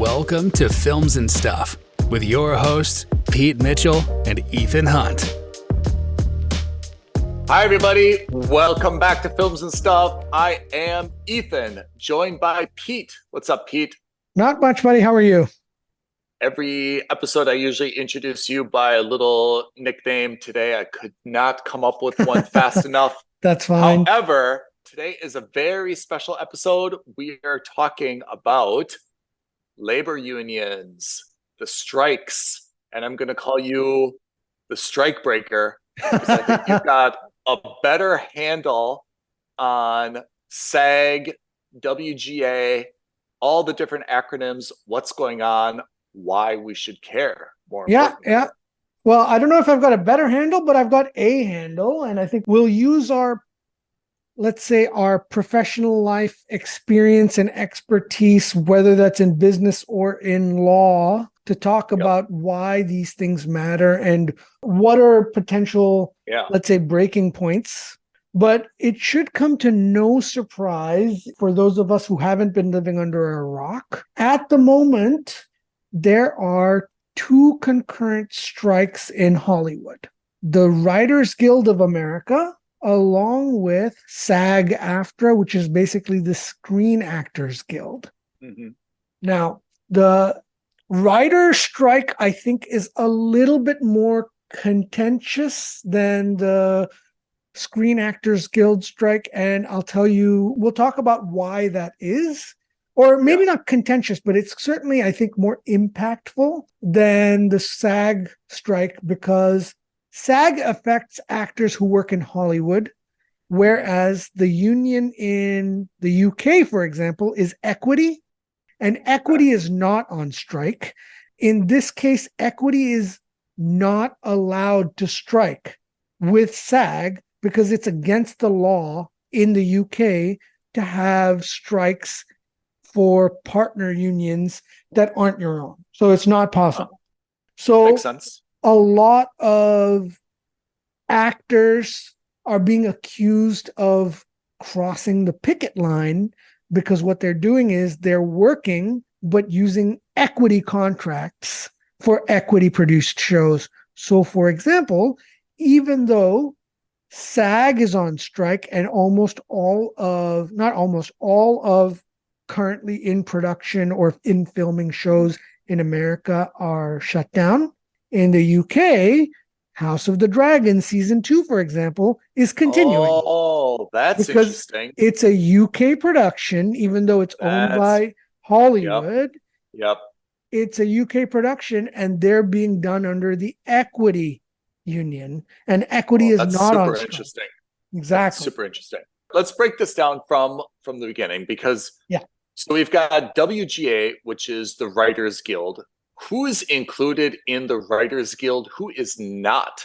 Welcome to Films and Stuff with your hosts, Pete Mitchell and Ethan Hunt. Hi, everybody. Welcome back to Films and Stuff. I am Ethan, joined by Pete. What's up, Pete? Not much, buddy. How are you? Every episode, I usually introduce you by a little nickname. Today, I could not come up with one fast enough. That's fine. However, today is a very special episode. We are talking about labor unions, the strikes, and I'm going to call you the strike breaker because I think you've got a better handle on SAG, WGA, all the different acronyms, what's going on, why we should care more. Yeah. Well, I don't know if I've got a better handle, but I've got a handle, and I think we'll use let's say our professional life experience and expertise, whether that's in business or in law, to talk about why these things matter and what are potential, let's say, breaking points. But it should come to no surprise for those of us who haven't been living under a rock. At the moment, there are two concurrent strikes in Hollywood. The Writers Guild of America, along with SAG AFTRA, which is basically the Screen Actors Guild. Mm-hmm. Now, the writer strike, I think, is a little bit more contentious than the Screen Actors Guild strike. And I'll tell you, we'll talk about why that is. Or maybe not contentious, but it's certainly, I think, more impactful than the SAG strike because SAG affects actors who work in Hollywood, whereas the union in the UK, for example, is Equity, and Equity is not on strike. In this case, Equity is not allowed to strike with SAG because it's against the law in the UK to have strikes for partner unions that aren't your own. So it's not possible. So makes sense. A lot of actors are being accused of crossing the picket line because what they're doing is they're working but using equity contracts for equity produced shows. So for example, even though SAG is on strike and not almost all of currently in production or in filming shows in America are shut down, in the UK, House of the Dragon season 2, for example, is continuing. Oh, that's interesting. It's a UK production, even though it's owned by Hollywood. Yep. It's a UK production, and they're being done under the Equity Union, and Equity is not on strike. Interesting. Exactly. That's super interesting. Let's break this down from the beginning because so we've got WGA, which is the Writers Guild. Who is included in the Writers Guild? Who is not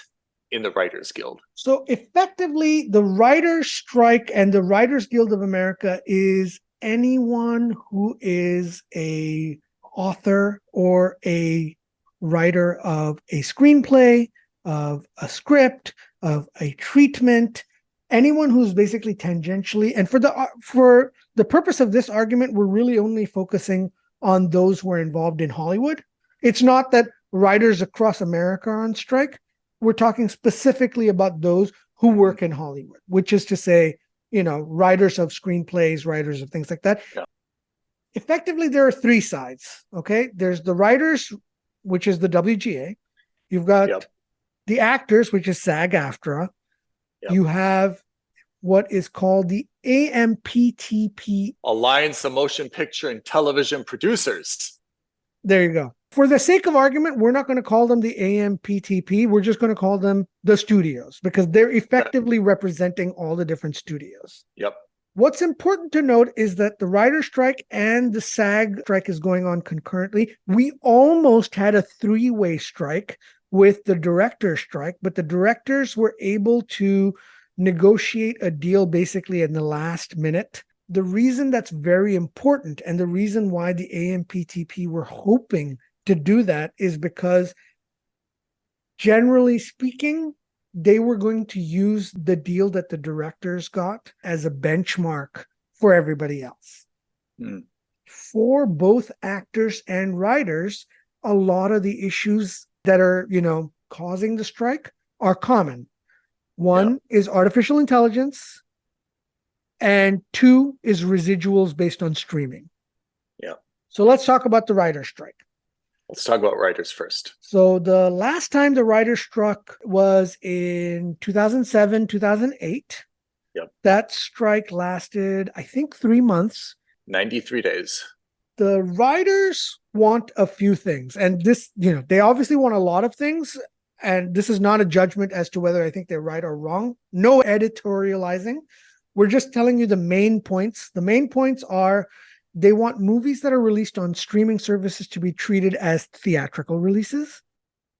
in the Writers Guild? So effectively, the Writers Strike and the Writers Guild of America is anyone who is a author or a writer of a screenplay, of a script, of a treatment, anyone who's basically tangentially. And for the purpose of this argument, we're really only focusing on those who are involved in Hollywood. It's not that writers across America are on strike. We're talking specifically about those who work in Hollywood, which is to say, writers of screenplays, writers of things like that. Yeah. Effectively, there are three sides, okay? There's the writers, which is the WGA. You've got the actors, which is SAG AFTRA. Yep. You have what is called the AMPTP. Alliance of Motion Picture and Television Producers. There you go. For the sake of argument, we're not going to call them the AMPTP. We're just going to call them the studios because they're effectively representing all the different studios. Yep. What's important to note is that the writer strike and the SAG strike is going on concurrently. We almost had a three-way strike with the director's strike, but the directors were able to negotiate a deal basically in the last minute. The reason that's very important and the reason why the AMPTP were hoping to do that is because, generally speaking, they were going to use the deal that the directors got as a benchmark for everybody else. for both actors and writers, a lot of the issues that are, causing the strike are common. One is artificial intelligence, and two is residuals based on streaming. Yeah. So let's talk about the writer's strike. Let's talk about writers first. So the last time the writers struck was in 2007, 2008. Yep. That strike lasted, I think, 3 months. 93 days. The writers want a few things, and this, they obviously want a lot of things. And this is not a judgment as to whether I think they're right or wrong. No editorializing. We're just telling you the main points. The main points are they want movies that are released on streaming services to be treated as theatrical releases.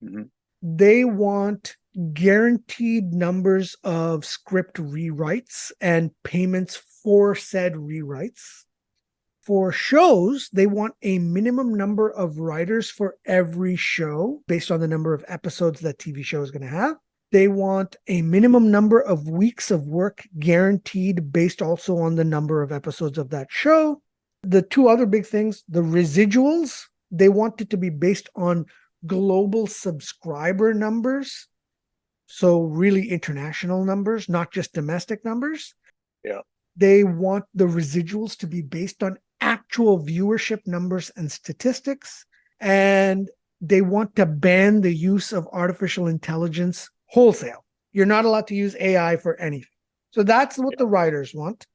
Mm-hmm. They want guaranteed numbers of script rewrites and payments for said rewrites. For shows, they want a minimum number of writers for every show based on the number of episodes that TV show is going to have. They want a minimum number of weeks of work guaranteed based also on the number of episodes of that show. The two other big things, the residuals, they want it to be based on global subscriber numbers. So really international numbers, not just domestic numbers. Yeah. They want the residuals to be based on actual viewership numbers and statistics. And they want to ban the use of artificial intelligence wholesale. You're not allowed to use AI for anything. So that's what the writers want.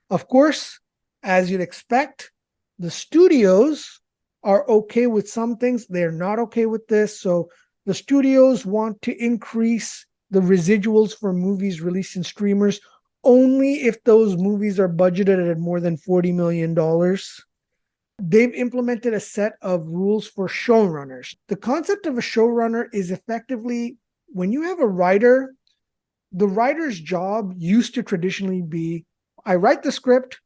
Of course, as you'd expect, the studios are okay with some things. They're not okay with this. So the studios want to increase the residuals for movies released in streamers only if those movies are budgeted at more than $40 million. They've implemented a set of rules for showrunners. The concept of a showrunner is effectively when you have a writer, the writer's job used to traditionally be, I write the script,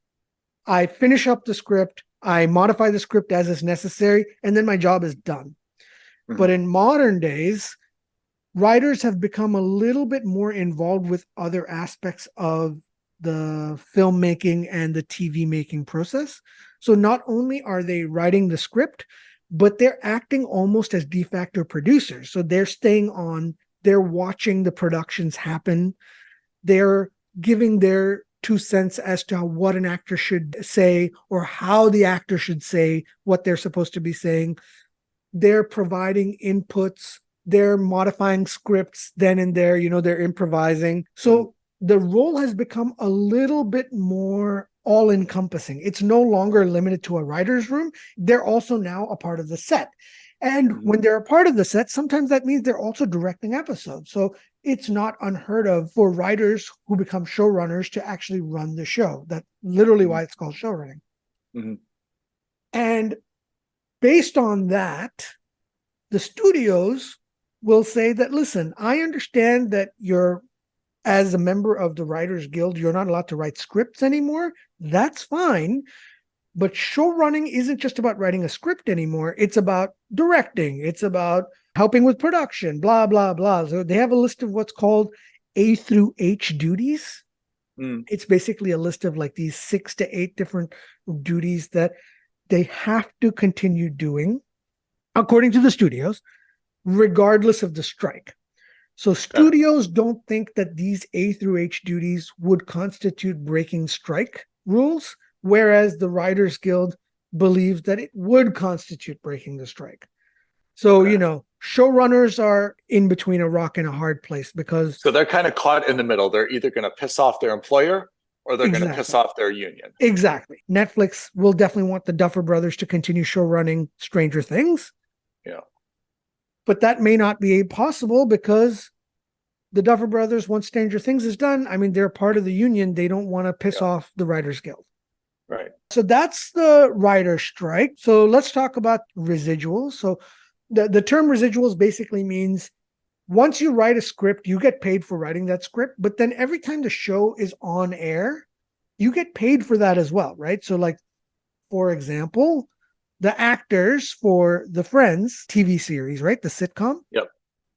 I finish up the script, I modify the script as is necessary, and then my job is done. Mm-hmm. But in modern days, writers have become a little bit more involved with other aspects of the filmmaking and the TV making process. So not only are they writing the script, but they're acting almost as de facto producers. So they're staying on, they're watching the productions happen. They're giving their 2 cents as to what an actor should say or how the actor should say what they're supposed to be saying. They're providing inputs. They're modifying scripts then and there, they're improvising. So the role has become a little bit more all-encompassing. It's no longer limited to a writer's room. They're also now a part of the set. And when they're a part of the set, sometimes that means they're also directing episodes. So it's not unheard of for writers who become showrunners to actually run the show. That's literally why it's called showrunning. Mm-hmm. And based on that, the studios will say that, listen, I understand that you're, as a member of the Writers Guild, you're not allowed to write scripts anymore. That's fine. But show running isn't just about writing a script anymore. It's about directing. It's about helping with production, blah, blah, blah. So they have a list of what's called A through H duties. It's basically a list of like these 6 to 8 different duties that they have to continue doing, according to the studios, regardless of the strike. So studios don't think that these A through H duties would constitute breaking strike rules, whereas the Writers Guild believes that it would constitute breaking the strike. So, showrunners are in between a rock and a hard place because... So they're kind of caught in the middle. They're either going to piss off their employer or they're going to piss off their union. Exactly. Netflix will definitely want the Duffer Brothers to continue showrunning Stranger Things. Yeah. But that may not be possible because the Duffer Brothers, once Stranger Things is done, they're part of the union. They don't want to piss off the Writers Guild. Right. So that's the writer strike. So let's talk about residuals. So the term residuals basically means once you write a script, you get paid for writing that script. But then every time the show is on air, you get paid for that as well, right? So like, for example, the actors for the Friends TV series, right? The sitcom. Yep.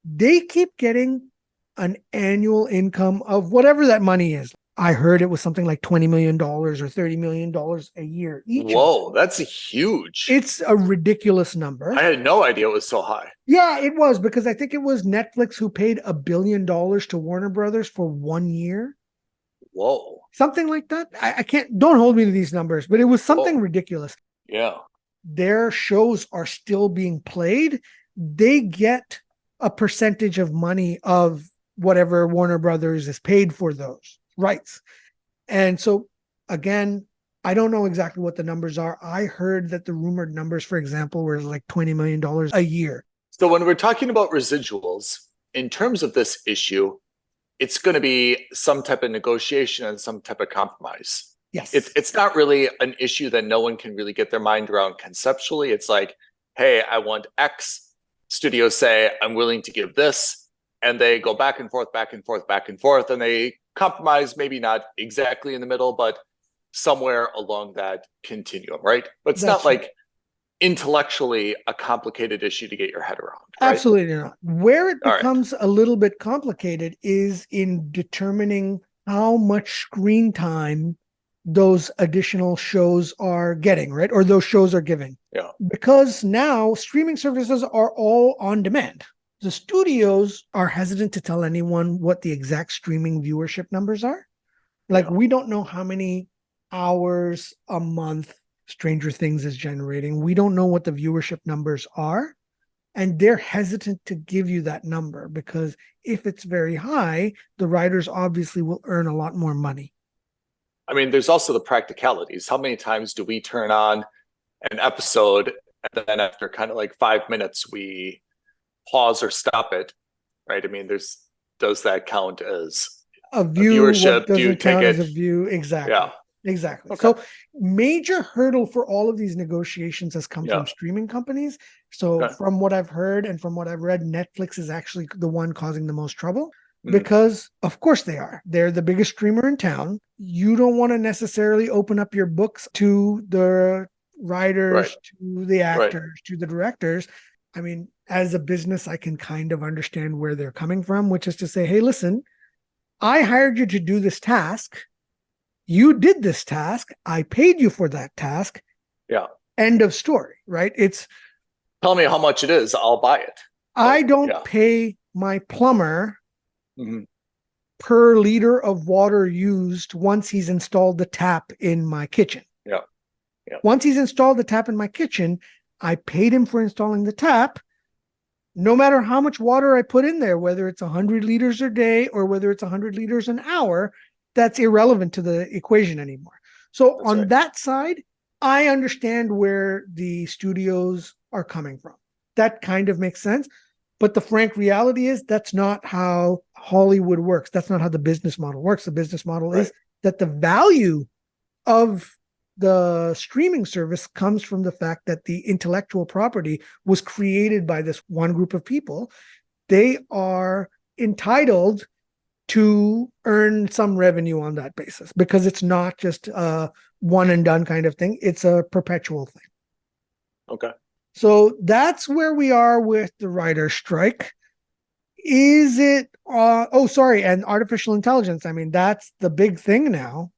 They keep getting an annual income of whatever that money is. I heard it was something like $20 million or $30 million a year each. Whoa, that's huge. It's a ridiculous number. I had no idea it was so high. Yeah, it was, because I think it was Netflix who paid $1 billion to Warner Brothers for 1 year. Whoa. Something like that. I can't, don't hold me to these numbers, but it was something ridiculous. Yeah. Their shows are still being played. They get a percentage of money of whatever Warner Brothers is paid for those rights. And so, again, I don't know exactly what the numbers are. I heard that the rumored numbers, for example, were like $20 million a year. So when we're talking about residuals, in terms of this issue, it's going to be some type of negotiation and some type of compromise. Yes. It's not really an issue that no one can really get their mind around conceptually. It's like, hey, I want X. Studios say, I'm willing to give this. And they go back and forth, back and forth, back and forth. And they compromise, maybe not exactly in the middle, but somewhere along that continuum, right? But it's not like intellectually a complicated issue to get your head around. Right? Absolutely not. Where it becomes a little bit complicated is in determining how much screen time those additional shows are getting, right? Or those shows are giving. Yeah. Because now streaming services are all on demand. The studios are hesitant to tell anyone what the exact streaming viewership numbers are. Like, we don't know how many hours a month Stranger Things is generating. We don't know what the viewership numbers are. And they're hesitant to give you that number, because if it's very high, the writers obviously will earn a lot more money. I mean, there's also the practicalities. How many times do we turn on an episode and then after kind of like 5 minutes, we pause or stop it, right? I mean, does that count as a viewership? Do you take it as a view? Exactly. Yeah. Exactly. Okay. So major hurdle for all of these negotiations has come from streaming companies. So from what I've heard and from what I've read, Netflix is actually the one causing the most trouble, because of course they are. They're the biggest streamer in town. You don't want to necessarily open up your books to the writers, to the actors, to the directors. I mean, as a business, I can kind of understand where they're coming from, which is to say, hey, listen, I hired you to do this task. You did this task. I paid you for that task. Yeah. End of story, right? It's, tell me how much it is. I'll buy it. I don't pay my plumber per liter of water used once he's installed the tap in my kitchen. Yeah. Once he's installed the tap in my kitchen, I paid him for installing the tap. No matter how much water I put in there, whether it's 100 liters a day or whether it's 100 liters an hour, that's irrelevant to the equation anymore. So on that side, I understand where the studios are coming from. That kind of makes sense. But the frank reality is that's not how Hollywood works. That's not how the business model works. The business model is that the value of the streaming service comes from the fact that the intellectual property was created by this one group of people. They are entitled to earn some revenue on that basis, because it's not just a one and done kind of thing. It's a perpetual thing. Okay. So that's where we are with the writer's strike. Is it, and artificial intelligence. I mean, that's the big thing now.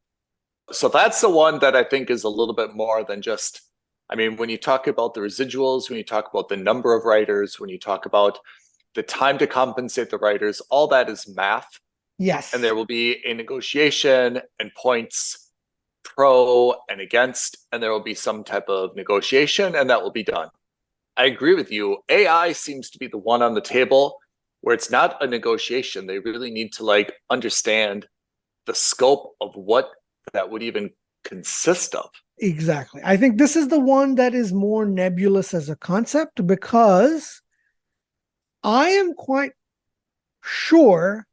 So that's the one that I think is a little bit more than just, I mean, when you talk about the residuals, when you talk about the number of writers, when you talk about the time to compensate the writers, all that is math. Yes. And there will be a negotiation and points pro and against, and there will be some type of negotiation, and that will be done. I agree with you. AI seems to be the one on the table where it's not a negotiation. They really need to understand the scope of what that would even consist of. Exactly. I think this is the one that is more nebulous as a concept, because I am quite sure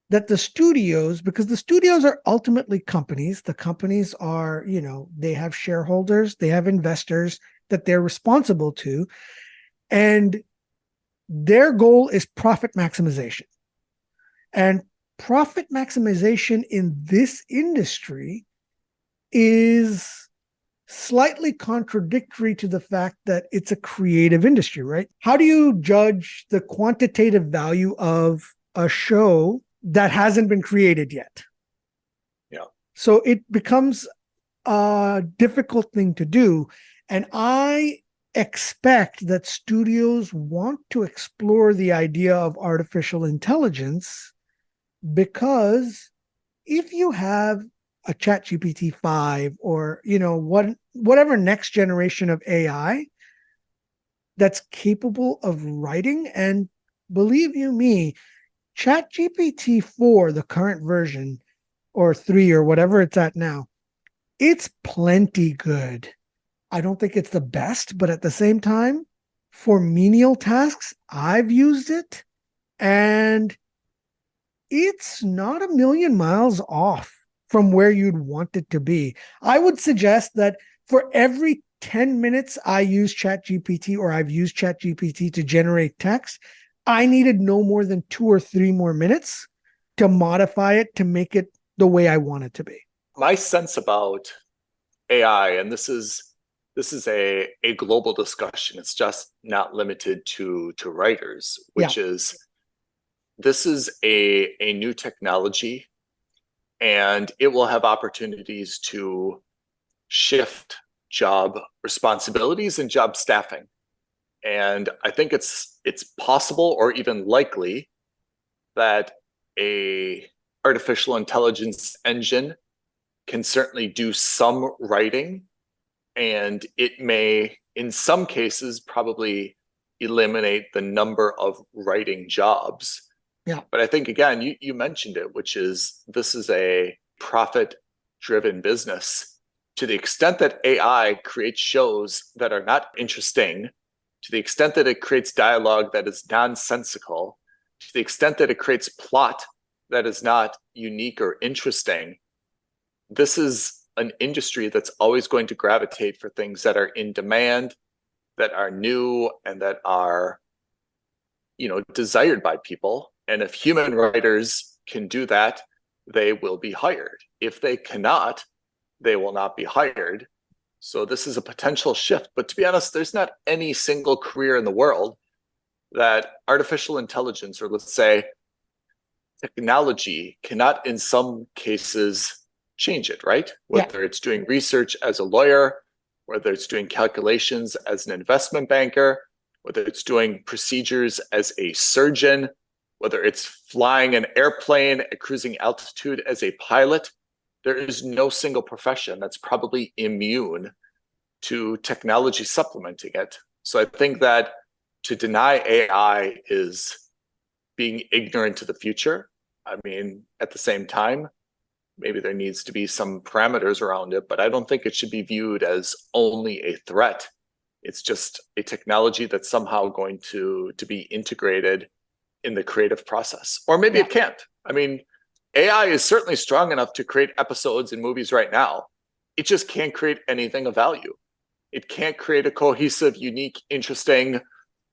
that the studios, because the studios are ultimately companies. The companies are, they have shareholders, they have investors that they're responsible to, and their goal is profit maximization. And profit maximization in this industry is slightly contradictory to the fact that it's a creative industry, right? How do you judge the quantitative value of a show that hasn't been created yet? So it becomes a difficult thing to do. And I expect that studios want to explore the idea of artificial intelligence, because if you have a ChatGPT 5 or whatever next generation of AI that's capable of writing, and believe you me, ChatGPT 4, the current version, or 3 or whatever it's at now, it's plenty good. I don't think it's the best, but at the same time, for menial tasks, I've used it and it's not a million miles off from where you'd want it to be. I would suggest that for every 10 minutes I use ChatGPT, or I've used ChatGPT to generate text, I needed no more than 2 or 3 more minutes to modify it to make it the way I want it to be. My sense about AI, and this is a global discussion. It's just not limited to writers, which is, this is a new technology, and it will have opportunities to shift job responsibilities and job staffing. And I think it's possible, or even likely, that a artificial intelligence engine can certainly do some writing, and it may, in some cases, probably eliminate the number of writing jobs. Yeah. But I think, again, you mentioned it, which is, this is a profit-driven business. To the extent that AI creates shows that are not interesting, to the extent that it creates dialogue that is nonsensical, to the extent that it creates plot that is not unique or interesting, this is an industry that's always going to gravitate for things that are in demand, that are new, and that are, desired by people. And if human writers can do that, they will be hired. If they cannot, they will not be hired. So this is a potential shift. But to be honest, there's not any single career in the world that artificial intelligence, or let's say technology, cannot in some cases change it, right? Whether it's doing research as a lawyer, whether it's doing calculations as an investment banker, whether it's doing procedures as a surgeon, whether it's flying an airplane at cruising altitude as a pilot, there is no single profession that's probably immune to technology supplementing it. So I think that to deny AI is being ignorant to the future. I mean, at the same time, maybe there needs to be some parameters around it, but I don't think it should be viewed as only a threat. It's just a technology that's somehow going to be integrated in the creative process. Or maybe it can't. I mean, AI is certainly strong enough to create episodes in movies right now. It just can't create anything of value. It can't create a cohesive, unique, interesting,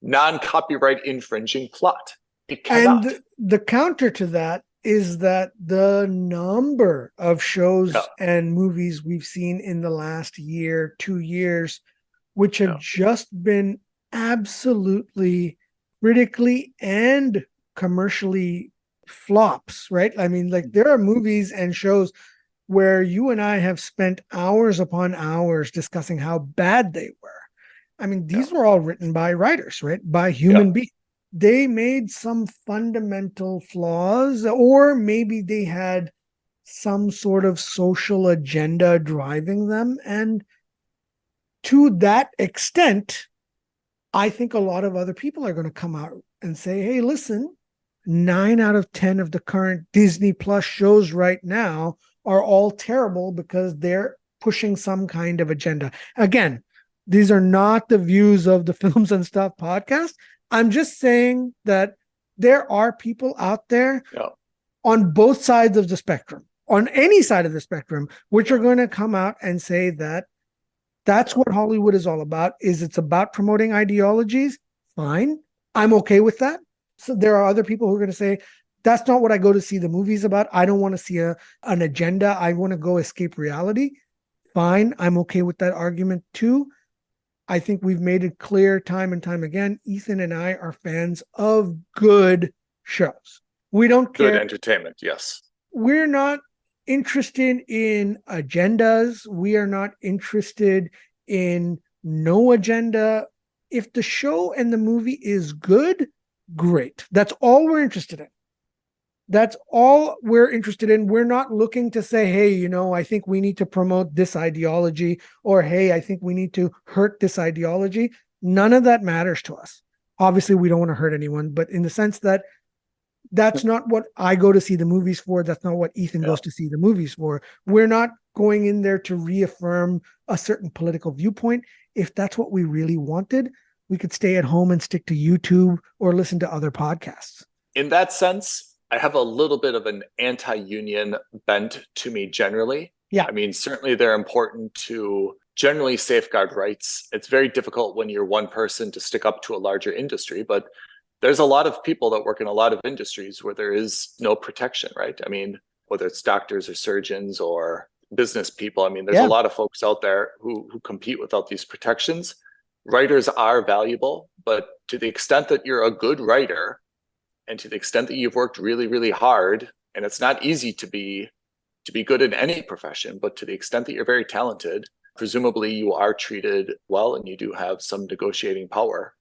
non-copyright infringing plot. It cannot. And the counter to that is that the number of shows and movies we've seen in the last year, 2 years, which have just been absolutely critically and commercially flops, right? I mean, like, there are movies and shows where you and I have spent hours upon hours discussing how bad they were. I mean, these were all written by writers, right? By human beings. They made some fundamental flaws, or maybe they had some sort of social agenda driving them. And to that extent, I think a lot of other people are going to come out and say, hey, listen, 9 out of 10 of the current Disney Plus shows right now are all terrible because they're pushing some kind of agenda. Again, these are not the views of the Films and Stuff podcast. I'm just saying that there are people out there on both sides of the spectrum, on any side of the spectrum, which are going to come out and say that that's what Hollywood is all about. Is it's about promoting ideologies. Fine. I'm okay with that. So there are other people who are going to say, that's not what I go to see the movies about. I don't want to see an agenda. I want to go escape reality. Fine. I'm okay with that argument too. I think we've made it clear time and time again, Ethan and I are fans of good shows. We don't care. Good entertainment, yes. We're not interested in agendas. We are not interested in no agenda. If the show and the movie is good, great. That's all we're interested in. That's all we're interested in. We're not looking to say, hey, you know, I think we need to promote this ideology, or hey, I think we need to hurt this ideology. None of that matters to us. Obviously, we don't want to hurt anyone, but in the sense that that's not what I go to see the movies for. That's not what Ethan goes to see the movies for. We're not going in there to reaffirm a certain political viewpoint. If that's what we really wanted, we could stay at home and stick to YouTube or listen to other podcasts. In that sense, I have a little bit of an anti-union bent to me generally. Yeah. I mean, certainly they're important to generally safeguard rights. It's very difficult when you're one person to stick up to a larger industry, but there's a lot of people that work in a lot of industries where there is no protection, right? I mean, whether it's doctors or surgeons or business people, I mean, there's a lot of folks out there who compete without these protections. Writers are valuable, but to the extent that you're a good writer and to the extent that you've worked really, really hard, and it's not easy to be good in any profession, but to the extent that you're very talented, presumably you are treated well and you do have some negotiating power.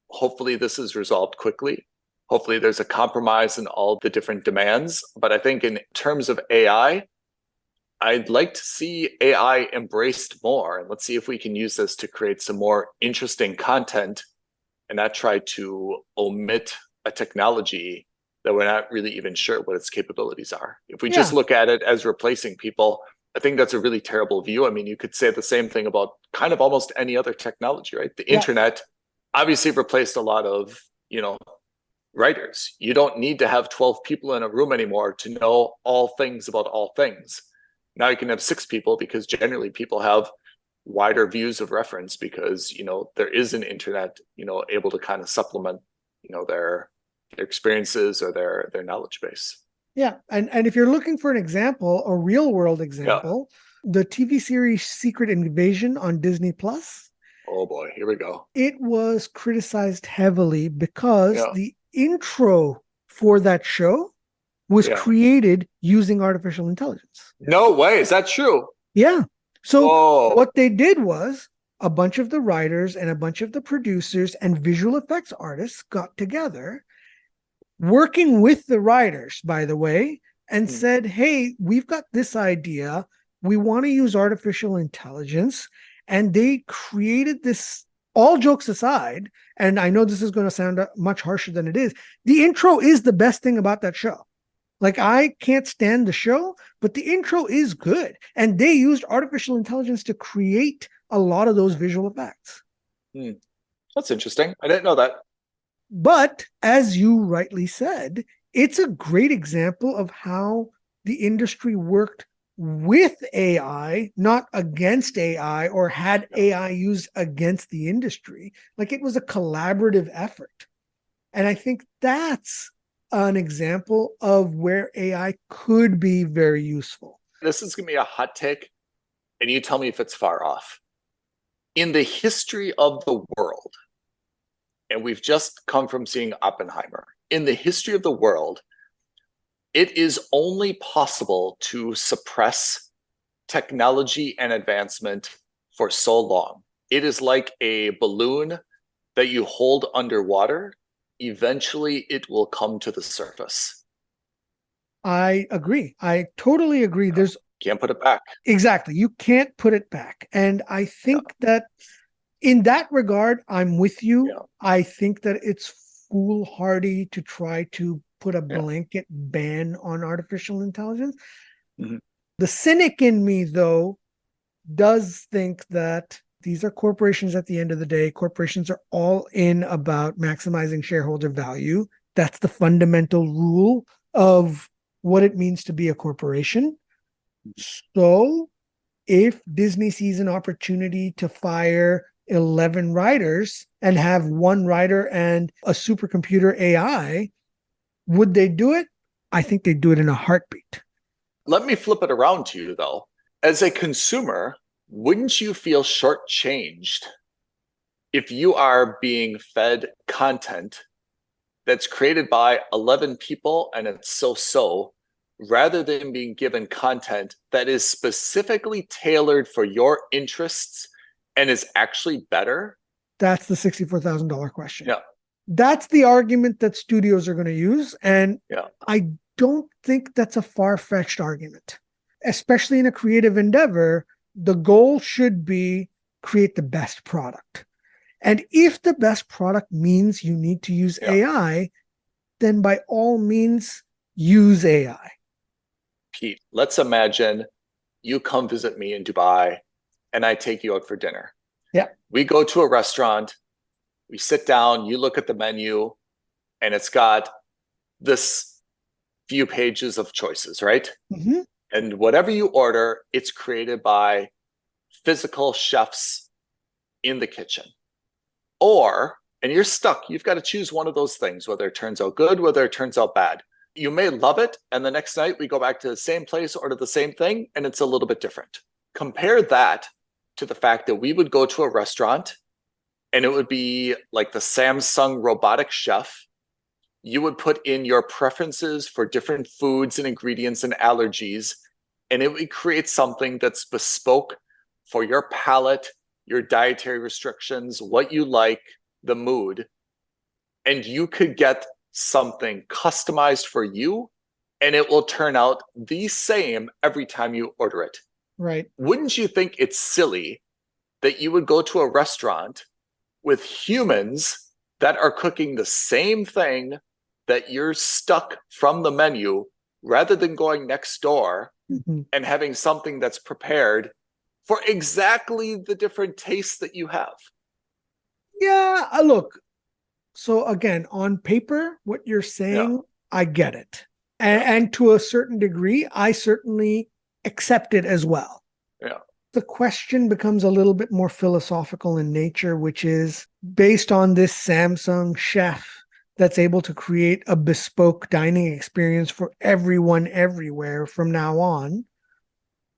Hopefully this is resolved quickly. Hopefully there's a compromise in all the different demands. But I think in terms of AI, I'd like to see AI embraced more. And let's see if we can use this to create some more interesting content and not try to omit a technology that we're not really even sure what its capabilities are. If we just look at it as replacing people, I think that's a really terrible view. I mean, you could say the same thing about kind of almost any other technology, right? The internet obviously replaced a lot of, writers. You don't need to have 12 people in a room anymore to know all things about all things. Now you can have 6 people because generally people have wider views of reference because, there is an internet, able to kind of supplement, their experiences or their knowledge base. Yeah. And if you're looking for an example, a real world example, the TV series Secret Invasion on Disney Plus. Oh boy, here we go. It was criticized heavily because the intro for that show was created using artificial intelligence. No way. Is that true? Yeah. So what they did was a bunch of the writers and a bunch of the producers and visual effects artists got together, working with the writers, by the way, and said, hey, we've got this idea. We want to use artificial intelligence. And they created this, all jokes aside, and I know this is going to sound much harsher than it is. The intro is the best thing about that show. Like, I can't stand the show, but the intro is good. And they used artificial intelligence to create a lot of those visual effects. That's interesting. I didn't know that. But as you rightly said, it's a great example of how the industry worked with AI, not against AI, or had AI used against the industry. Like, it was a collaborative effort. And I think that's an example of where AI could be very useful. This is going to be a hot take, and you tell me if it's far off. In the history of the world, and we've just come from seeing Oppenheimer, in the history of the world, it is only possible to suppress technology and advancement for so long. It is like a balloon that you hold underwater. Eventually, it will come to the surface. I agree. I totally agree. Can't put it back. Exactly. You can't put it back. And I think that in that regard, I'm with you. I think that it's foolhardy to try to put a blanket ban on artificial intelligence. The cynic in me, though, does think that these are corporations at the end of the day. Corporations are all in about maximizing shareholder value. That's the fundamental rule of what it means to be a corporation. So if Disney sees an opportunity to fire 11 writers and have one writer and a supercomputer AI, would they do it? I think they'd do it in a heartbeat. Let me flip it around to you, though. As a consumer, wouldn't you feel shortchanged if you are being fed content that's created by 11 people and it's so-so, rather than being given content that is specifically tailored for your interests and is actually better? That's the $64,000 question. Yeah. That's the argument that studios are going to use. And Yeah. I don't think that's a far-fetched argument, especially in a creative endeavor. The goal should be create the best product. And if the best product means you need to use AI, then by all means, use AI. Pete, let's imagine you come visit me in Dubai and I take you out for dinner. Yeah. We go to a restaurant, we sit down, you look at the menu, and it's got this few pages of choices, right? Mm-hmm. And whatever you order, it's created by physical chefs in the kitchen. Or, and you're stuck, you've got to choose one of those things, whether it turns out good, whether it turns out bad. You may love it, and the next night we go back to the same place, order the same thing, and it's a little bit different. Compare that to the fact that we would go to a restaurant and it would be like the Samsung robotic chef. You would put in your preferences for different foods and ingredients and allergies, and it would create something that's bespoke for your palate, your dietary restrictions, what you like, the mood. And you could get something customized for you, and it will turn out the same every time you order it. Right. Wouldn't you think it's silly that you would go to a restaurant with humans that are cooking the same thing that you're stuck from the menu, rather than going next door and having something that's prepared for exactly the different tastes that you have? Yeah, look. So again, on paper, what you're saying, I get it. And to a certain degree, I certainly accept it as well. Yeah. The question becomes a little bit more philosophical in nature, which is based on this Samsung chef that's able to create a bespoke dining experience for everyone everywhere from now on.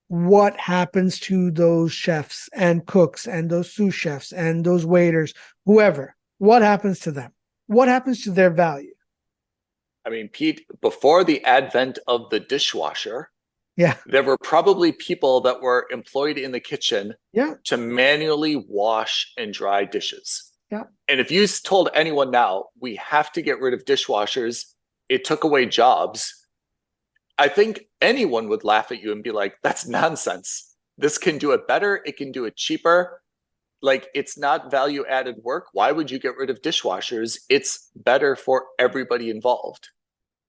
What happens to those chefs and cooks and those sous chefs and those waiters, whoever? What happens to them? What happens to their value? I mean, Pete, before the advent of the dishwasher, there were probably people that were employed in the kitchen to manually wash and dry dishes. Yeah. And if you told anyone now, we have to get rid of dishwashers, it took away jobs, I think anyone would laugh at you and be like, that's nonsense. This can do it better. It can do it cheaper. Like, it's not value added work. Why would you get rid of dishwashers? It's better for everybody involved.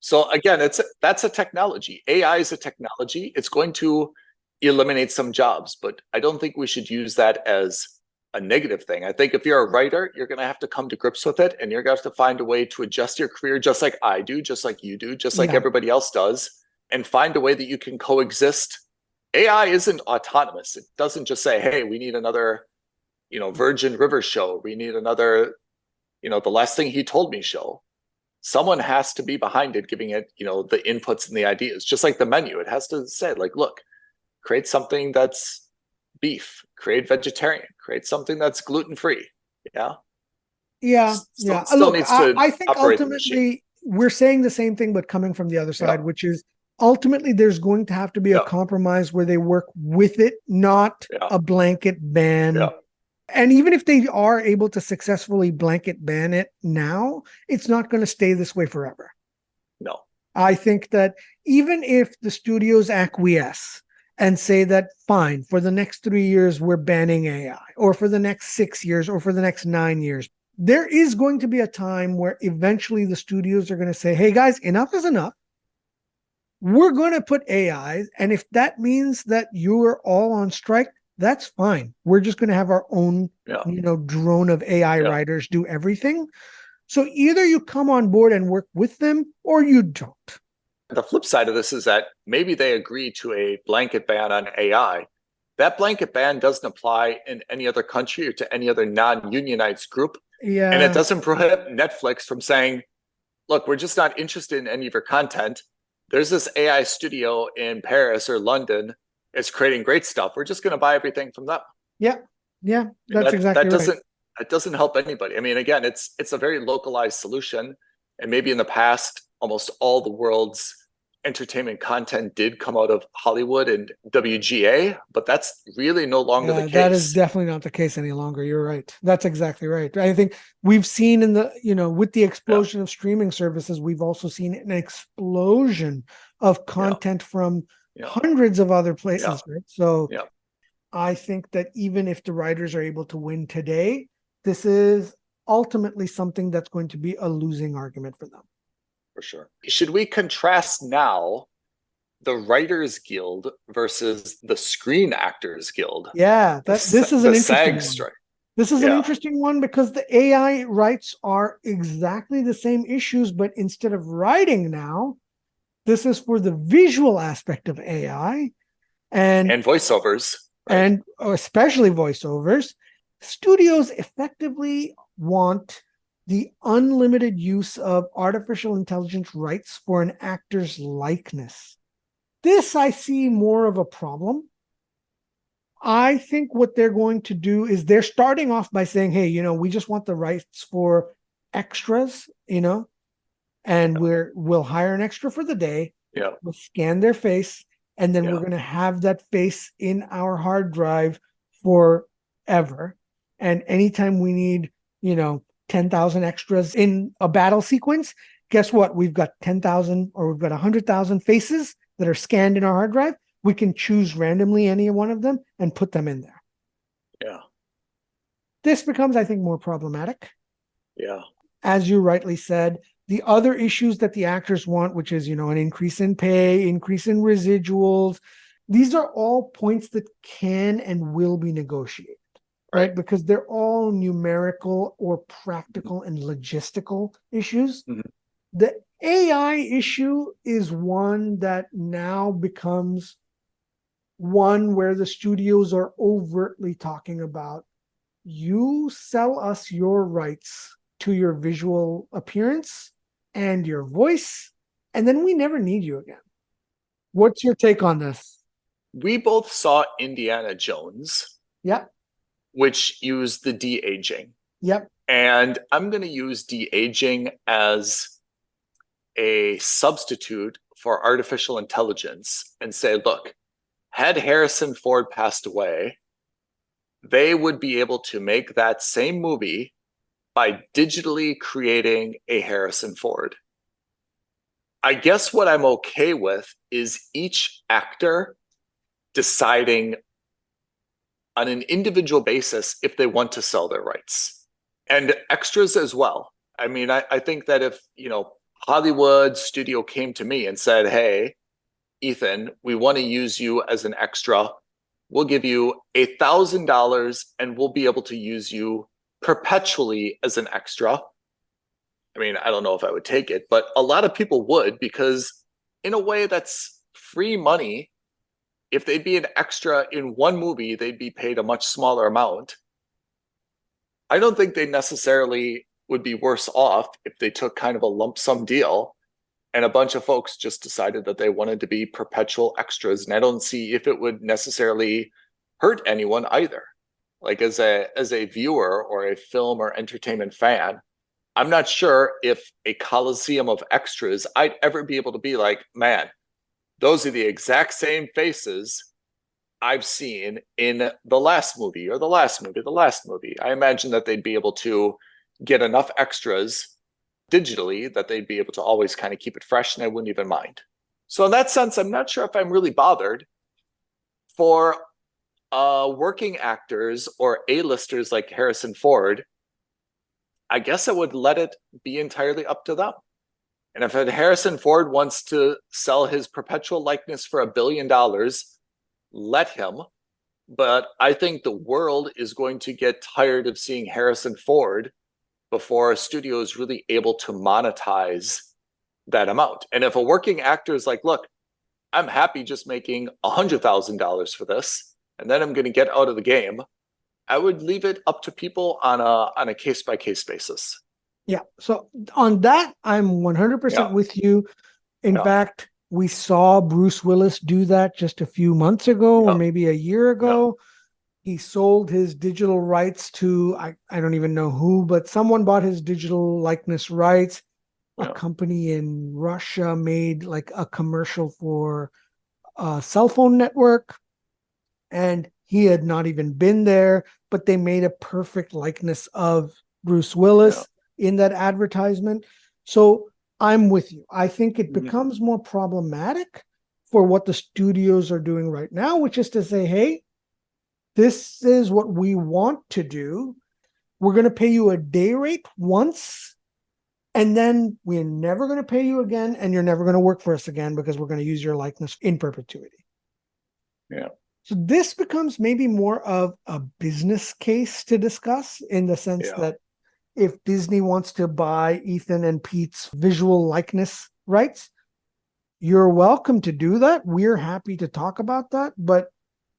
So again, that's a technology. AI is a technology. It's going to eliminate some jobs, but I don't think we should use that as a negative thing. I think if you're a writer, you're going to have to come to grips with it, and you're going to have to find a way to adjust your career just like I do, just like you do, just like everybody else does, and find a way that you can coexist. AI isn't autonomous. It doesn't just say, hey, we need another, Virgin River show. We need another, The Last Thing He Told Me show. Someone has to be behind it, giving it, the inputs and the ideas. Just like the menu, it has to say, like, look, create something that's beef, create vegetarian, create something that's gluten-free. Look, I think ultimately we're saying the same thing, but coming from the other side, which is ultimately there's going to have to be a compromise where they work with it, not a blanket ban. And even if they are able to successfully blanket ban it now, it's not going to stay this way forever. No. I think that even if the studios acquiesce and say that, fine, for the next 3 years, we're banning AI, or for the next 6 years, or for the next 9 years, there is going to be a time where eventually the studios are going to say, hey guys, enough is enough. We're going to put AI. And if that means that you're all on strike, that's fine. We're just going to have our own, drone of AI writers do everything. So either you come on board and work with them, or you don't. The flip side of this is that maybe they agree to a blanket ban on AI. That blanket ban doesn't apply in any other country or to any other non-unionized group. Yeah. And it doesn't prohibit Netflix from saying, look, we're just not interested in any of your content. There's this AI studio in Paris or London. It's creating great stuff. We're just going to buy everything from them. Yeah. That's exactly right. That doesn't help anybody. I mean, again, it's a very localized solution. And maybe in the past, almost all the world's entertainment content did come out of Hollywood and WGA, but that's really no longer the case. That is definitely not the case any longer. You're right. That's exactly right. I think we've seen with the explosion of streaming services, we've also seen an explosion of content from hundreds of other places, right? So I think that even if the writers are able to win today, this is ultimately something that's going to be a losing argument for them. For sure. Should we contrast now the Writers Guild versus the Screen Actors Guild? Yeah, this is an interesting one. Strike. This is an interesting one because the AI rights are exactly the same issues, but instead of writing now, this is for the visual aspect of AI and voiceovers. Right? And especially voiceovers. Studios effectively want the unlimited use of artificial intelligence rights for an actor's likeness. This I see more of a problem. I think what they're going to do is they're starting off by saying, hey, we just want the rights for extras, and we'll hire an extra for the day. Yeah. We'll scan their face, and then we're going to have that face in our hard drive forever. And anytime we need, 10,000 extras in a battle sequence, guess what? We've got 10,000 or we've got 100,000 faces that are scanned in our hard drive. We can choose randomly any one of them and put them in there. Yeah. This becomes, I think, more problematic. Yeah. As you rightly said, the other issues that the actors want, which is, an increase in pay, increase in residuals, these are all points that can and will be negotiated. Right? Because they're all numerical or practical and logistical issues. Mm-hmm. The AI issue is one that now becomes one where the studios are overtly talking about, you sell us your rights to your visual appearance and your voice, and then we never need you again. What's your take on this? We both saw Indiana Jones. Yep. Which use the de-aging. Yep. And I'm going to use de-aging as a substitute for artificial intelligence and say, look, had Harrison Ford passed away, they would be able to make that same movie by digitally creating a Harrison Ford. I guess what I'm okay with is each actor deciding on an individual basis if they want to sell their rights, and extras as well. I mean, I think that if, Hollywood studio came to me and said, hey, Ethan, we want to use you as an extra. We'll give you $1,000 and we'll be able to use you perpetually as an extra. I mean, I don't know if I would take it, but a lot of people would, because in a way that's free money. If they'd be an extra in one movie, they'd be paid a much smaller amount. I don't think they necessarily would be worse off if they took kind of a lump sum deal and a bunch of folks just decided that they wanted to be perpetual extras. And I don't see if it would necessarily hurt anyone either. Like as a viewer or a film or entertainment fan, I'm not sure if a coliseum of extras, I'd ever be able to be like, man, those are the exact same faces I've seen in the last movie or the last movie. I imagine that they'd be able to get enough extras digitally that they'd be able to always kind of keep it fresh, and I wouldn't even mind. So in that sense, I'm not sure if I'm really bothered. For working actors or A-listers like Harrison Ford, I guess I would let it be entirely up to them. And if Harrison Ford wants to sell his perpetual likeness for $1 billion, let him. But I think the world is going to get tired of seeing Harrison Ford before a studio is really able to monetize that amount. And if a working actor is like, look, I'm happy just making $100,000 for this, and then I'm going to get out of the game, I would leave it up to people on a case-by-case basis. Yeah. So on that, I'm 100% with you. In fact, we saw Bruce Willis do that just a few months ago or maybe a year ago. He sold his digital rights to, I don't even know who, but someone bought his digital likeness rights. a company in Russia made like a commercial for a cell phone network, and he had not even been there, but they made a perfect likeness of Bruce Willis in that advertisement. So I'm with you. I think it becomes more problematic for what the studios are doing right now, which is to say, hey, this is what we want to do. We're going to pay you a day rate once, and then we're never going to pay you again, and you're never going to work for us again because we're going to use your likeness in perpetuity. Yeah. So this becomes maybe more of a business case to discuss, in the sense that if Disney wants to buy Ethan and Pete's visual likeness rights, you're welcome to do that. We're happy to talk about that. But,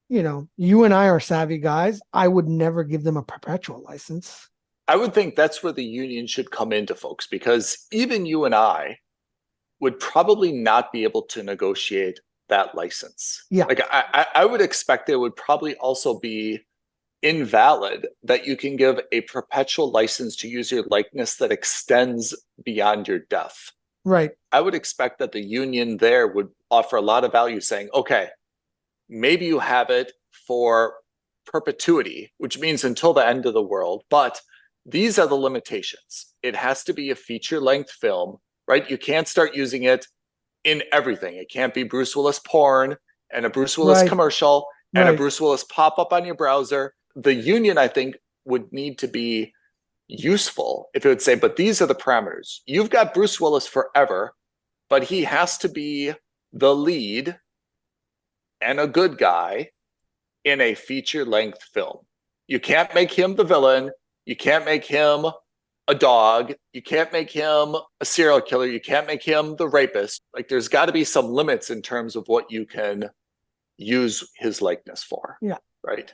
you know, you and I are savvy guys. I would never give them a perpetual license. I would think that's where the union should come into, folks, because even you and I would probably not be able to negotiate that license. Yeah. Like I would expect it would probably also be invalid that you can give a perpetual license to use your likeness that extends beyond your death. Right. I would expect that the union there would offer a lot of value, saying, okay, maybe you have it for perpetuity, which means until the end of the world, but these are the limitations. It has to be a feature-length film, right? You can't start using it in everything. It can't be Bruce Willis porn and a Bruce Willis commercial and a Bruce Willis pop-up on your browser. The union, I think, would need to be useful if it would say, but these are the parameters. You've got Bruce Willis forever, but he has to be the lead and a good guy in a feature-length film. You can't make him the villain. You can't make him a dog. You can't make him a serial killer. You can't make him the rapist. Like, there's got to be some limits in terms of what you can use his likeness for. Yeah. Right.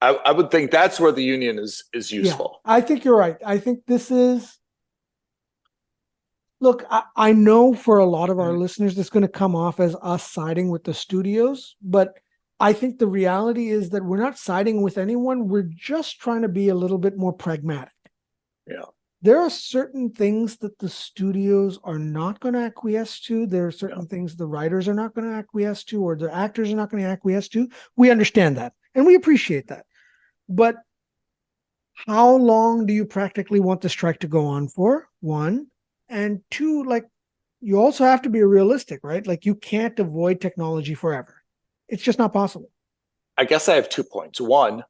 I would think that's where the union is useful. Yeah, I think you're right. I think this is, look, I know for a lot of our listeners, this is going to come off as us siding with the studios, but I think the reality is that we're not siding with anyone. We're just trying to be a little bit more pragmatic. Yeah. There are certain things that the studios are not going to acquiesce to. There are certain things the writers are not going to acquiesce to, or the actors are not going to acquiesce to. We understand that, and we appreciate that. But how long do you practically want the strike to go on for? One. And two, like, you also have to be realistic, right? Like, you can't avoid technology forever. It's just not possible. I guess I have 2 points. One,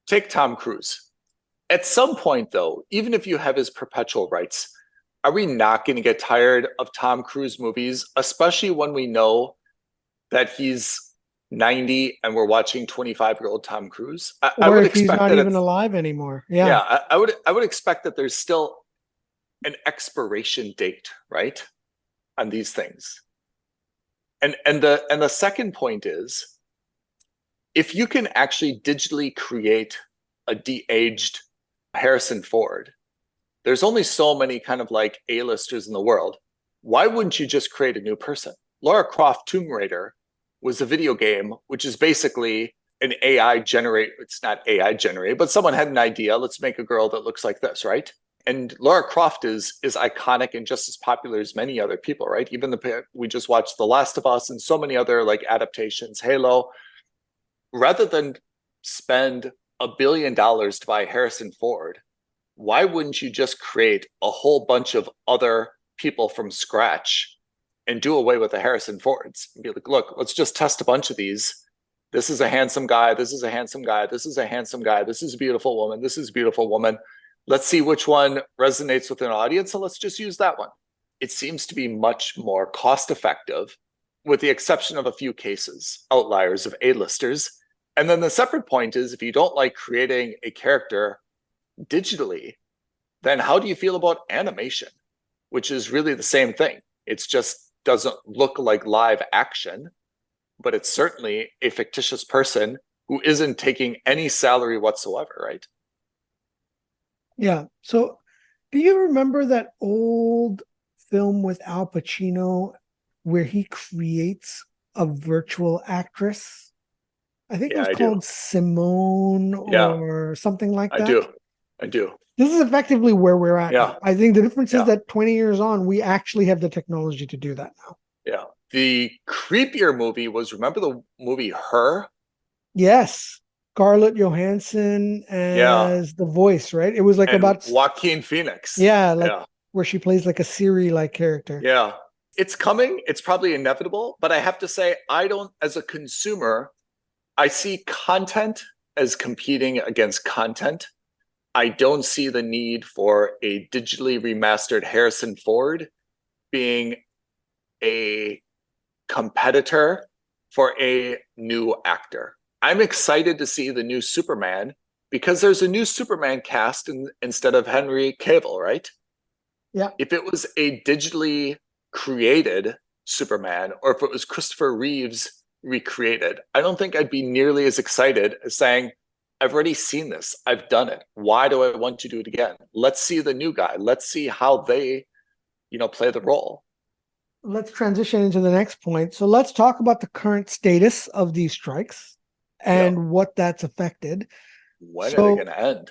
take Tom Cruise. At some point, though, even if you have his perpetual rights, are we not going to get tired of Tom Cruise movies, especially when we know that he's 90 and we're watching 25-year-old Tom Cruise? I would expect he's not that even alive anymore. Yeah. Yeah, I would expect that there's still an expiration date, right, on these things. And the second point is, if you can actually digitally create a de-aged Harrison Ford, there's only so many kind of like A-listers in the world. Why wouldn't you just create a new person? Lara Croft Tomb Raider was a video game, which is basically an AI generate. It's not AI generated, but someone had an idea. Let's make a girl that looks like this, right? And Lara Croft is iconic and just as popular as many other people, right? Even we just watched The Last of Us and so many other like adaptations, Halo. Rather than spend $1 billion to buy Harrison Ford, why wouldn't you just create a whole bunch of other people from scratch and do away with the Harrison Fords and be like, look, let's just test a bunch of these. This is a handsome guy. This is a handsome guy. This is a handsome guy. This is a beautiful woman. This is a beautiful woman. Let's see which one resonates with an audience, and let's just use that one. It seems to be much more cost effective, with the exception of a few cases, outliers of A-listers. And then the separate point is, if you don't like creating a character digitally, then how do you feel about animation, which is really the same thing? It's just doesn't look like live action, but it's certainly a fictitious person who isn't taking any salary whatsoever, right? Yeah. So do you remember that old film with Al Pacino where he creates a virtual actress? I think it was called Simone or something like that. I do. This is effectively where we're at Yeah. now. I think the difference is Yeah. that 20 years on, we actually have the technology to do that now. Yeah. The creepier movie was, remember the movie Her? Yes. Scarlett Johansson Yeah. as the voice, right? It was like And about, Joaquin Phoenix. yeah, like Yeah. where she plays like a Siri-like character. Yeah. It's coming. It's probably inevitable. But I have to say, I don't, as a consumer, I see content as competing against content. I don't see the need for a digitally remastered Harrison Ford being a competitor for a new actor. I'm excited to see the new Superman because there's a new Superman cast instead of Henry Cavill, right? Yeah. If it was a digitally created Superman, or if it was Christopher Reeves recreated, I don't think I'd be nearly as excited as saying, I've already seen this. I've done it. Why do I want to do it again? Let's see the new guy. Let's see how they, play the role. Let's transition into the next point. So let's talk about the current status of these strikes and what that's affected. When are they going to end?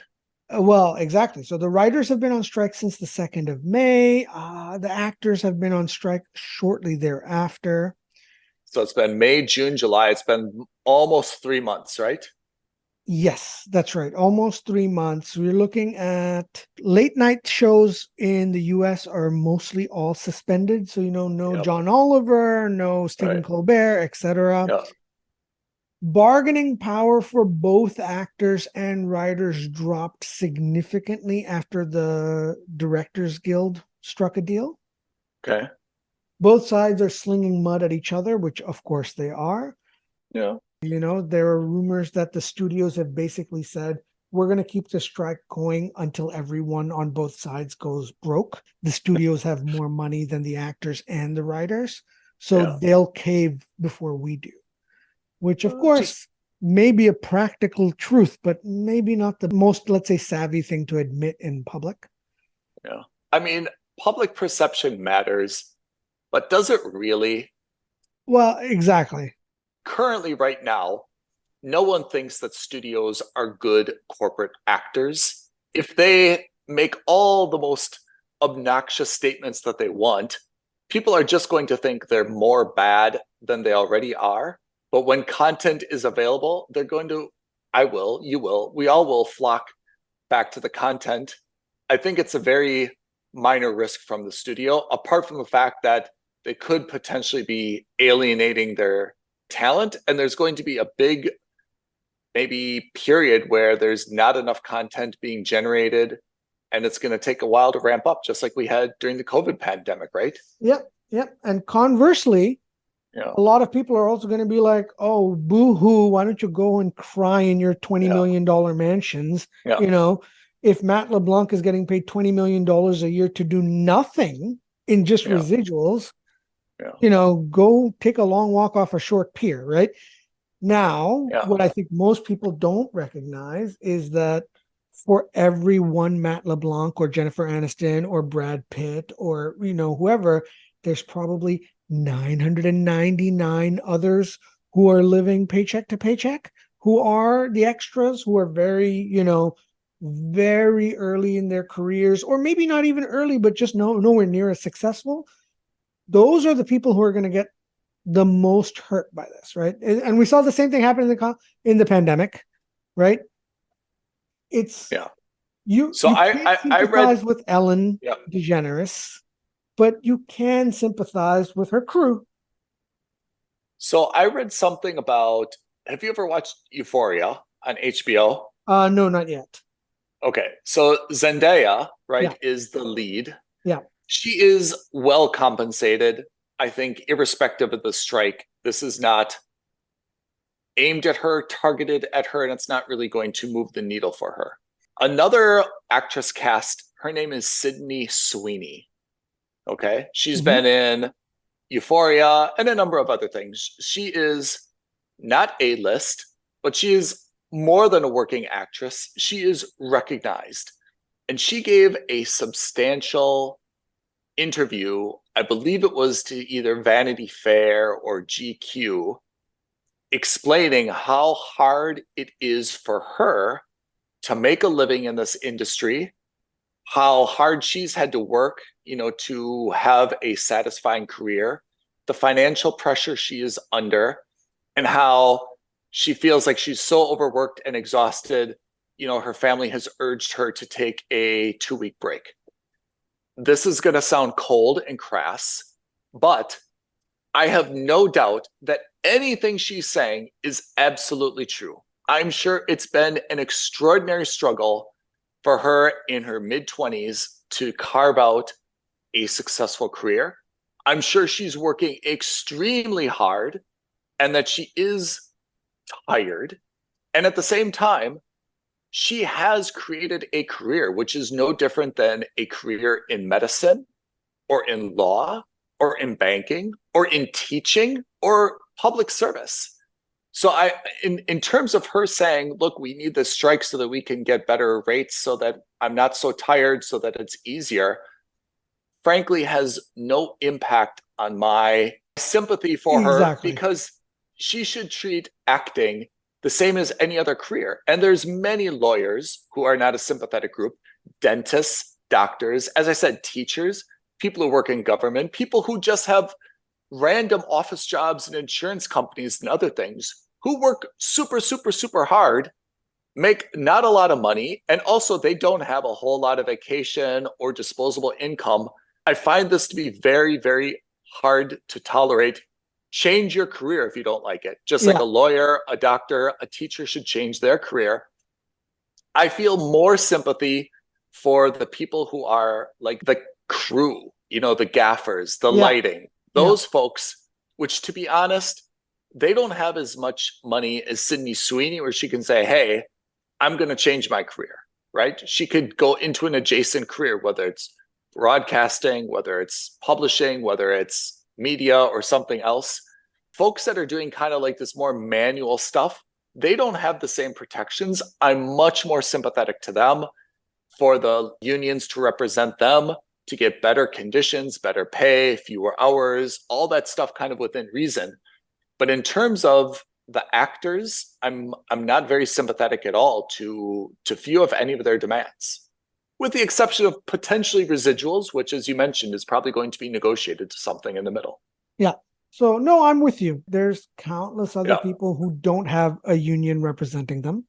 Well, exactly. So the writers have been on strike since the 2nd of May. The actors have been on strike shortly thereafter. So it's been May, June, July. It's been almost 3 months, right? Yes, that's right. Almost 3 months. We're looking at late night shows in the US are mostly all suspended. So, no John Oliver, no Stephen Colbert, etc. Yeah. Bargaining power for both actors and writers dropped significantly after the Directors Guild struck a deal. Okay. Both sides are slinging mud at each other, which of course they are. Yeah. There are rumors that the studios have basically said, we're going to keep the strike going until everyone on both sides goes broke. The studios have more money than the actors and the writers, so they'll cave before we do. Which, of course, may be a practical truth, but maybe not the most, let's say, savvy thing to admit in public. Yeah. I mean, public perception matters, but does it really? Well, exactly. Currently, right now, no one thinks that studios are good corporate actors. If they make all the most obnoxious statements that they want, people are just going to think they're more bad than they already are. But when content is available, they're going to, I will, you will, we all will flock back to the content. I think it's a very minor risk from the studio, apart from the fact that they could potentially be alienating their talent. And there's going to be a big, maybe period where there's not enough content being generated. And it's going to take a while to ramp up, just like we had during the COVID pandemic, right? Yep. And conversely, a lot of people are also going to be like, oh, boo-hoo, why don't you go and cry in your $20 million mansions? If Matt LeBlanc is getting paid $20 million a year to do nothing in just residuals, go take a long walk off a short pier, right? Now, what I think most people don't recognize is that for every one Matt LeBlanc or Jennifer Aniston or Brad Pitt or, whoever, there's probably 999 others who are living paycheck to paycheck, who are the extras, who are very, very early in their careers, or maybe not even early, but just nowhere near as successful. Those are the people who are going to get the most hurt by this, right? And we saw the same thing happen in the pandemic, right? It's you. So you I sympathize read with Ellen DeGeneres, but you can sympathize with her crew. So I read something about, have you ever watched Euphoria on HBO? No, not yet. Okay. So Zendaya, right, is the lead. Yeah. She is well compensated. I think irrespective of the strike, this is not aimed at her, targeted at her, and it's not really going to move the needle for her. Another actress cast, her name is Sydney Sweeney. Okay. She's been in Euphoria and a number of other things. She is not A-list, but she is more than a working actress. She is recognized. And she gave a substantial interview, I believe it was to either Vanity Fair or GQ, explaining how hard it is for her to make a living in this industry how hard she's had to work, to have a satisfying career, the financial pressure she is under, and how she feels like she's so overworked and exhausted. Her family has urged her to take a 2-week break. This is going to sound cold and crass, but I have no doubt that anything she's saying is absolutely true. I'm sure it's been an extraordinary struggle for her in her mid-20s to carve out a successful career. I'm sure she's working extremely hard and that she is tired. And at the same time, she has created a career, which is no different than a career in medicine or in law or in banking or in teaching or public service. So in terms of her saying, look, we need this strike so that we can get better rates so that I'm not so tired, so that it's easier, frankly, has no impact on my sympathy for her, because she should treat acting the same as any other career. And there's many lawyers who are not a sympathetic group, dentists, doctors, as I said, teachers, people who work in government, people who just have random office jobs in insurance companies and other things, who work super, super, super hard, make not a lot of money, and also they don't have a whole lot of vacation or disposable income. I find this to be very, very hard to tolerate. Change your career if you don't like it. Just like a lawyer, a doctor, a teacher should change their career. I feel more sympathy for the people who are like the crew, the gaffers, the lighting, those folks, which, to be honest, they don't have as much money as Sydney Sweeney, where she can say, hey, I'm going to change my career, right? She could go into an adjacent career, whether it's broadcasting, whether it's publishing, whether it's media or something else. Folks that are doing kind of like this more manual stuff, they don't have the same protections. I'm much more sympathetic to them, for the unions to represent them, to get better conditions, better pay, fewer hours, all that stuff kind of within reason. But in terms of the actors, I'm not very sympathetic at all to few of any of their demands, with the exception of potentially residuals, which, as you mentioned, is probably going to be negotiated to something in the middle. Yeah. So, no, I'm with you. There's countless other people who don't have a union representing them,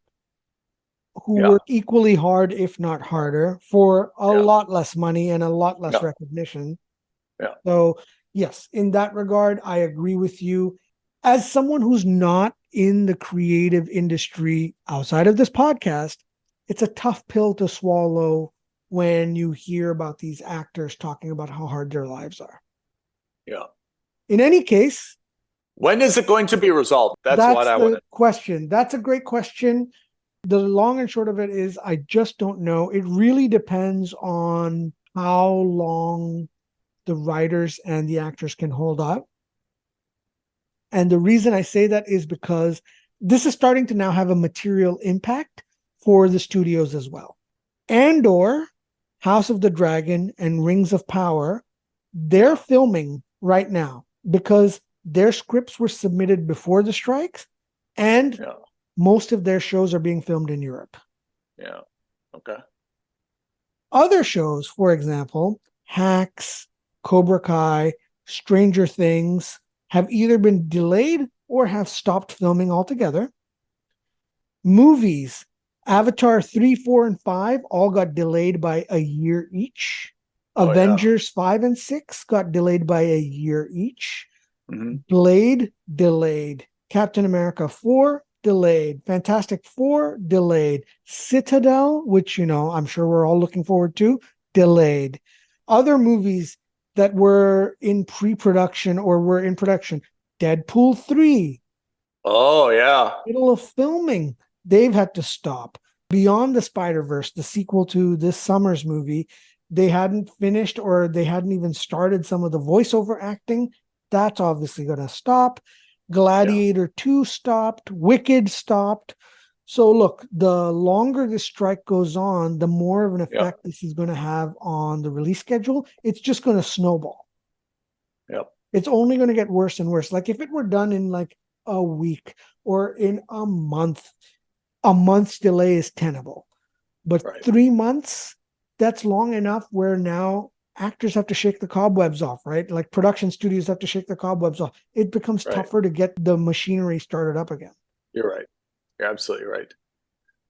who work equally hard, if not harder, for a lot less money and a lot less recognition. Yeah. So, yes, in that regard, I agree with you. As someone who's not in the creative industry outside of this podcast, it's a tough pill to swallow when you hear about these actors talking about how hard their lives are. Yeah. In any case, when is it going to be resolved? That's what I want to question. That's a great question. The long and short of it is, I just don't know. It really depends on how long the writers and the actors can hold out. And the reason I say that is because this is starting to now have a material impact for the studios as well. Andor, House of the Dragon, and Rings of Power, they're filming right now because their scripts were submitted before the strikes, and most of their shows are being filmed in Europe. Yeah. Okay. Other shows, for example, Hacks, Cobra Kai, Stranger Things, have either been delayed or have stopped filming altogether. Movies, Avatar 3, 4, and 5 all got delayed by a year each. Avengers 5 and 6 got delayed by a year each. Mm-hmm. Blade, delayed. Captain America 4, delayed. Fantastic Four, delayed. Citadel, which, I'm sure we're all looking forward to, delayed. Other movies that were in pre-production or were in production, Deadpool 3. Oh, yeah. Middle of filming, they've had to stop. Beyond the Spider-Verse, the sequel to this summer's movie, they hadn't finished or they hadn't even started some of the voiceover acting. That's obviously going to stop. Gladiator 2 stopped. Wicked stopped. So look, the longer the strike goes on, the more of an effect this is going to have on the release schedule. It's just going to snowball. Yep. It's only going to get worse and worse. Like if it were done in like a week or in a month's delay is tenable. But 3 months, that's long enough where now actors have to shake the cobwebs off, right? Like production studios have to shake the cobwebs off. It becomes tougher to get the machinery started up again. You're right. You're absolutely right.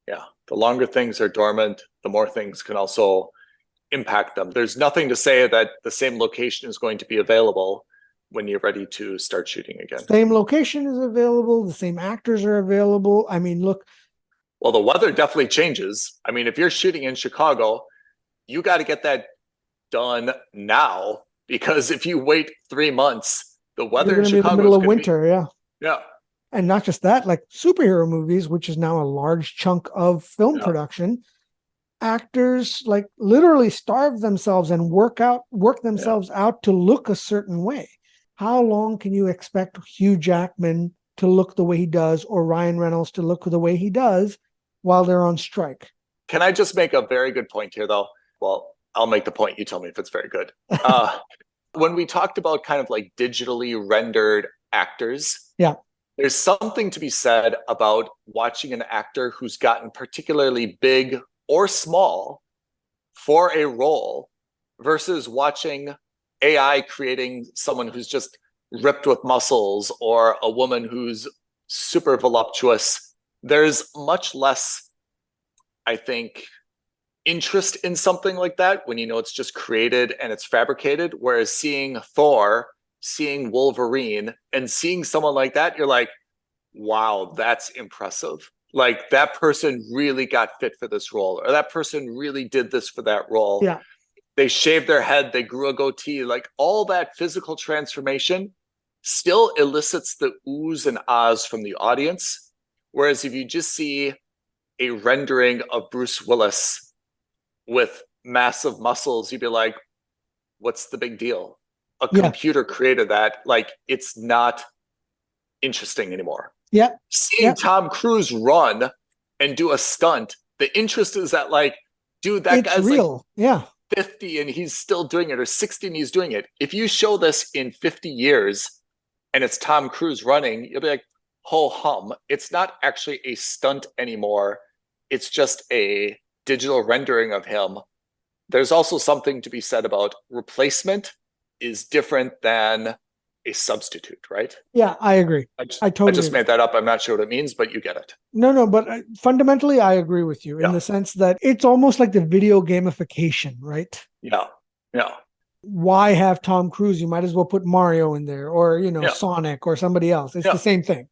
Yeah. The longer things are dormant, the more things can also impact them. There's nothing to say that the same location is going to be available when you're ready to start shooting again. Same location is available. The same actors are available. I mean, look. Well, the weather definitely changes. I mean, if you're shooting in Chicago, you got to get that done now, because if you wait 3 months, the weather in Chicago be in the middle of winter. Yeah. And not just that, like superhero movies, which is now a large chunk of film production, actors like literally starve themselves and work themselves out to look a certain way. How long can you expect Hugh Jackman to look the way he does, or Ryan Reynolds to look the way he does while they're on strike? Can I just make a very good point here, though? Well, I'll make the point. You tell me if it's very good. When we talked about kind of like digitally rendered actors, there's something to be said about watching an actor who's gotten particularly big or small for a role versus watching AI creating someone who's just ripped with muscles, or a woman who's super voluptuous. There's much less, I think, interest in something like that when you know it's just created and it's fabricated. Whereas seeing Thor, seeing Wolverine, and seeing someone like that, you're like, wow, that's impressive. Like, that person really got fit for this role, or that person really did this for that role. Yeah. They shaved their head, they grew a goatee, like all that physical transformation still elicits the oohs and ahs from the audience. Whereas if you just see a rendering of Bruce Willis with massive muscles, you'd be like, what's the big deal? A computer created that. Like, it's not interesting anymore. Seeing Tom Cruise run and do a stunt, the interest is that, like, dude, that guy's real. Like 50 and he's still doing it, or 60 and he's doing it. If you show this in 50 years and it's Tom Cruise running, you'll be like, ho hum. It's not actually a stunt anymore. It's just a digital rendering of him. There's also something to be said about replacement is different than a substitute, right? Yeah, I agree. I totally made that up. I'm not sure what it means, but you get it. No, but fundamentally, I agree with you in the sense that it's almost like the video gamification, right? Yeah. Why have Tom Cruise? You might as well put Mario in there, or, Sonic or somebody else. It's the same thing.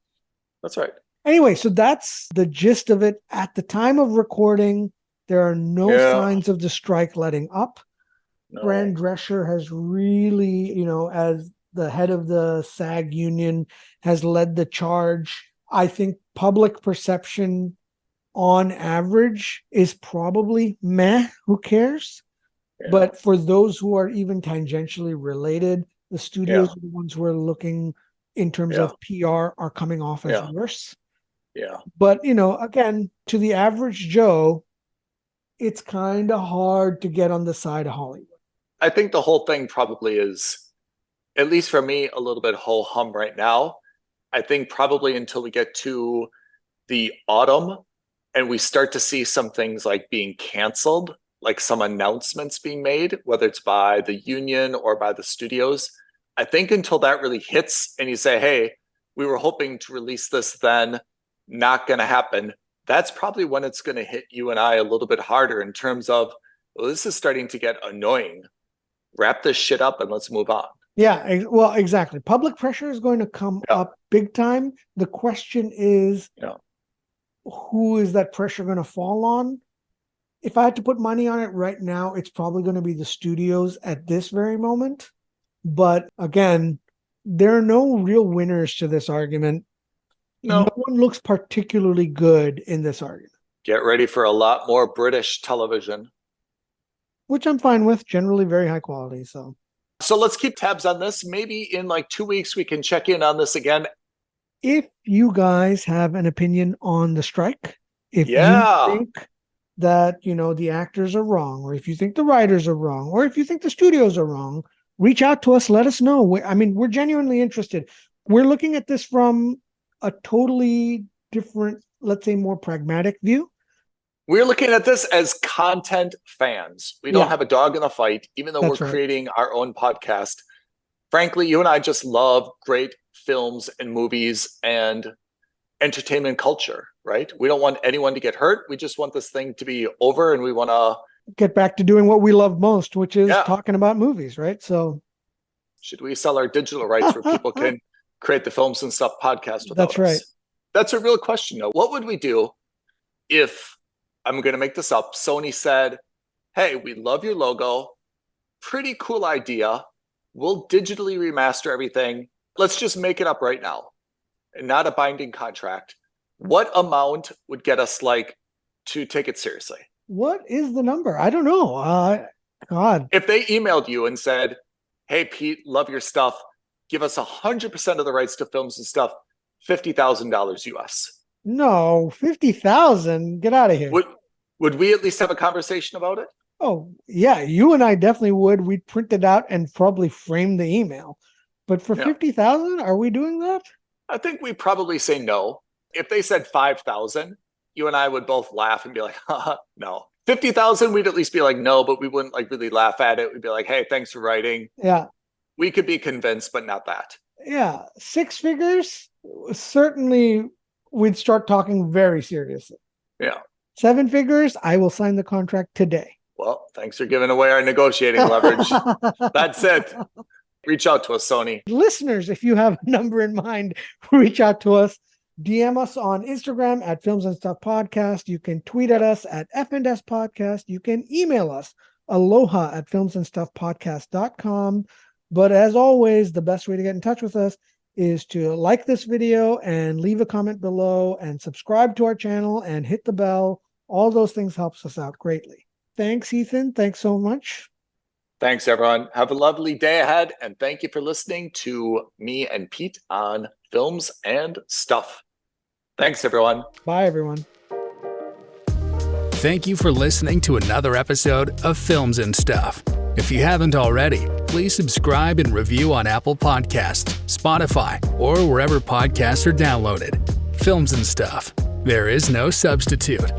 That's right. Anyway, so that's the gist of it. At the time of recording, there are no signs of the strike letting up. Fran Drescher has really, as the head of the SAG union, has led the charge. I think public perception on average is probably meh, who cares? But for those who are even tangentially related, the studios are the ones who are looking in terms of PR are coming off as worse. But, again, to the average Joe, it's kind of hard to get on the side of Hollywood. I think the whole thing probably is, at least for me, a little bit ho hum right now. I think probably until we get to the autumn and we start to see some things like being canceled, like some announcements being made, whether it's by the union or by the studios. I think until that really hits and you say, hey, we were hoping to release this then, not going to happen. That's probably when it's going to hit you and I a little bit harder in terms of, well, this is starting to get annoying. Wrap this shit up and let's move on. Yeah, well, exactly. Public pressure is going to come up big time. The question is, who is that pressure going to fall on? If I had to put money on it right now, it's probably going to be the studios at this very moment. But again, there are no real winners to this argument. No one looks particularly good in this argument. Get ready for a lot more British television. Which I'm fine with, generally very high quality. So let's keep tabs on this. Maybe in like 2 weeks, we can check in on this again. If you guys have an opinion on the strike, if you think that, the actors are wrong, or if you think the writers are wrong, or if you think the studios are wrong, reach out to us. Let us know. We're genuinely interested. We're looking at this from a totally different, let's say, more pragmatic view. We're looking at this as content fans. We don't Yeah. have a dog in the fight, even though That's we're right. creating our own podcast. Frankly, you and I just love great films and movies and entertainment culture, right? We don't want anyone to get hurt. We just want this thing to be over, and we want to. Get back to doing what we love most, which is Yeah. talking about movies, right? So Should we sell our digital rights where people can create the Films and Stuff podcast without That's right. us? That's a real question, though. What would we do if, I'm going to make this up, Sony said, hey, we love your logo. Pretty cool idea. We'll digitally remaster everything. Let's just make it up right now. And not a binding contract. What amount would get us to take it seriously? what is the number? I don't know. God. If they emailed you and said, hey, Pete, love your stuff. Give us 100% of the rights to Films and Stuff, $50,000 US. No, 50,000. Get out of here. Would we at least have a conversation about it? Oh, yeah, you and I definitely would. We'd print it out and probably frame the email. But for Yeah. 50,000, are we doing that? I think we'd probably say no. If they said 5,000, you and I would both laugh and be like, haha, no. 50,000, we'd at least be like, no, but we wouldn't really laugh at it. We'd be like, hey, thanks for writing. Yeah. We could be convinced, but not that. Yeah. 6 figures, certainly we'd start talking very seriously. Yeah. 7 figures, I will sign the contract today. Well, thanks for giving away our negotiating leverage. That's it. Reach out to us, Sony. Listeners, if you have a number in mind, reach out to us. DM us on Instagram at Films and Stuff Podcast. You can tweet at us at F&S Podcast. You can email us aloha at filmsandstuffpodcast.com. But as always, the best way to get in touch with us is to like this video and leave a comment below and subscribe to our channel and hit the bell. All those things helps us out greatly. Thanks, Ethan. Thanks so much. Thanks, everyone. Have a lovely day ahead. And thank you for listening to me and Pete on Films and Stuff. Thanks, everyone. Bye, everyone. Thank you for listening to another episode of Films and Stuff. If you haven't already, please subscribe and review on Apple Podcasts, Spotify, or wherever podcasts are downloaded. Films and Stuff. There is no substitute.